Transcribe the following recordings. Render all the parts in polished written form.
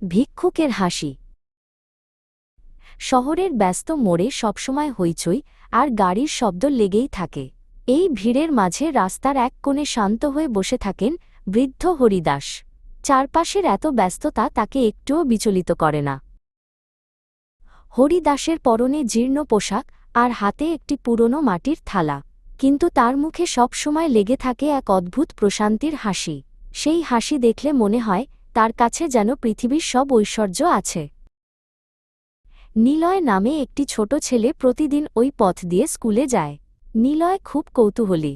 ভিক্ষুকের হাসি। শহরের ব্যস্ত মোড়ে সবসময় হইচই আর গাড়ির শব্দ লেগেই থাকে। এই ভিড়ের মাঝে রাস্তার এক কোণে শান্ত হয়ে বসে থাকেন বৃদ্ধ হরিদাস। চারপাশের এত ব্যস্ততা তাকে একটুও বিচলিত করে না। হরিদাসের পরনে জীর্ণ পোশাক আর হাতে একটি পুরনো মাটির থালা, কিন্তু তার মুখে সবসময় লেগে থাকে এক অদ্ভুত প্রশান্তির হাসি। সেই হাসি দেখলে মনে হয় তার কাছে যেন পৃথিবীর সব ঐশ্বর্য আছে। নিলয় নামে একটি ছোট ছেলে প্রতিদিন ওই পথ দিয়ে স্কুলে যায়। নিলয় খুব কৌতূহলী।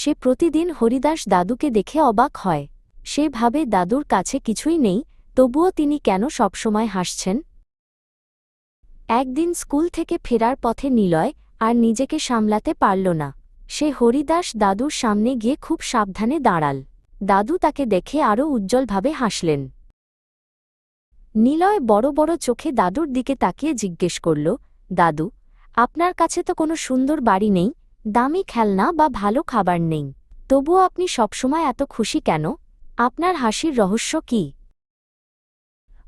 সে প্রতিদিন হরিদাস দাদুকে দেখে অবাক হয়। সে ভাবে দাদুর কাছে কিছুই নেই, তবুও তিনি কেন সবসময় হাসছেন। একদিন স্কুল থেকে ফেরার পথে নিলয় আর নিজেকে সামলাতে পারল না। সে হরিদাস দাদুর সামনে গিয়ে খুব সাবধানে দাঁড়াল। দাদু তাকে দেখে আরও উজ্জ্বলভাবে হাসলেন। নিলয় বড় বড় চোখে দাদুর দিকে তাকিয়ে জিজ্ঞেস করল, দাদু, আপনার কাছে তো কোনো সুন্দর বাড়ি নেই, দামি খেলনা বা ভালো খাবার নেই, তবুও আপনি সবসময় এত খুশি কেন? আপনার হাসির রহস্য কি?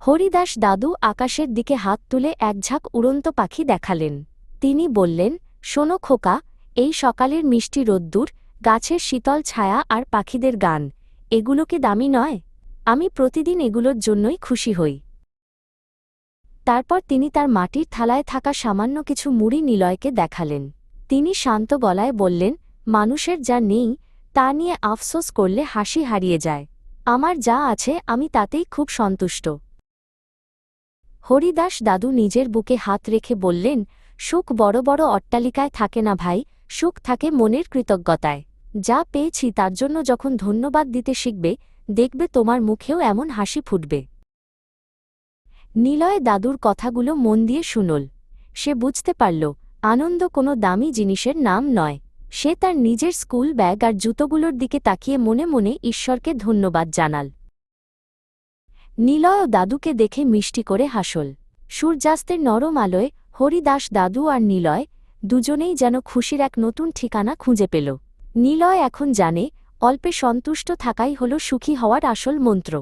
হরিদাস দাদু আকাশের দিকে হাত তুলে এক ঝাঁক উড়ন্ত পাখি দেখালেন। তিনি বললেন, শোনো খোকা, এই সকালের মিষ্টি রোদ্দুর, গাছের শীতল ছায়া আর পাখিদের গান, এগুলো কি দামি নয়? আমি প্রতিদিন এগুলোর জন্যই খুশি হই। তারপর তিনি তার মাটির থালায় থাকা সামান্য কিছু মুড়ি নিলয়কে দেখালেন। তিনি শান্ত গলায় বললেন, মানুষের যা নেই তা নিয়ে আফসোস করলে হাসি হারিয়ে যায়। আমার যা আছে আমি তাতেই খুব সন্তুষ্ট। হরিদাস দাদু নিজের বুকে হাত রেখে বললেন, সুখ বড় বড় অট্টালিকায় থাকে না ভাই, সুখ থাকে মনের কৃতজ্ঞতায়। যা পেয়েছি তার জন্য যখন ধন্যবাদ দিতে শিখবে, দেখবে তোমার মুখেও এমন হাসি ফুটবে। নিলয় দাদুর কথাগুলো মন দিয়ে শুনল। সে বুঝতে পারল, আনন্দ কোনো দামি জিনিসের নাম নয়। সে তার নিজের স্কুল ব্যাগ আর জুতোগুলোর দিকে তাকিয়ে মনে মনে ঈশ্বরকে ধন্যবাদ জানাল। নিলয় দাদুকে দেখে মিষ্টি করে হাসল। সূর্যাস্তের নরম আলোয় হরিদাস দাদু আর নিলয় দুজনেই যেন খুশির এক নতুন ঠিকানা খুঁজে পেল। নিলয় এখন জানে, অল্পে সন্তুষ্ট থাকাই হল সুখী হওয়ার আসল মন্ত্র।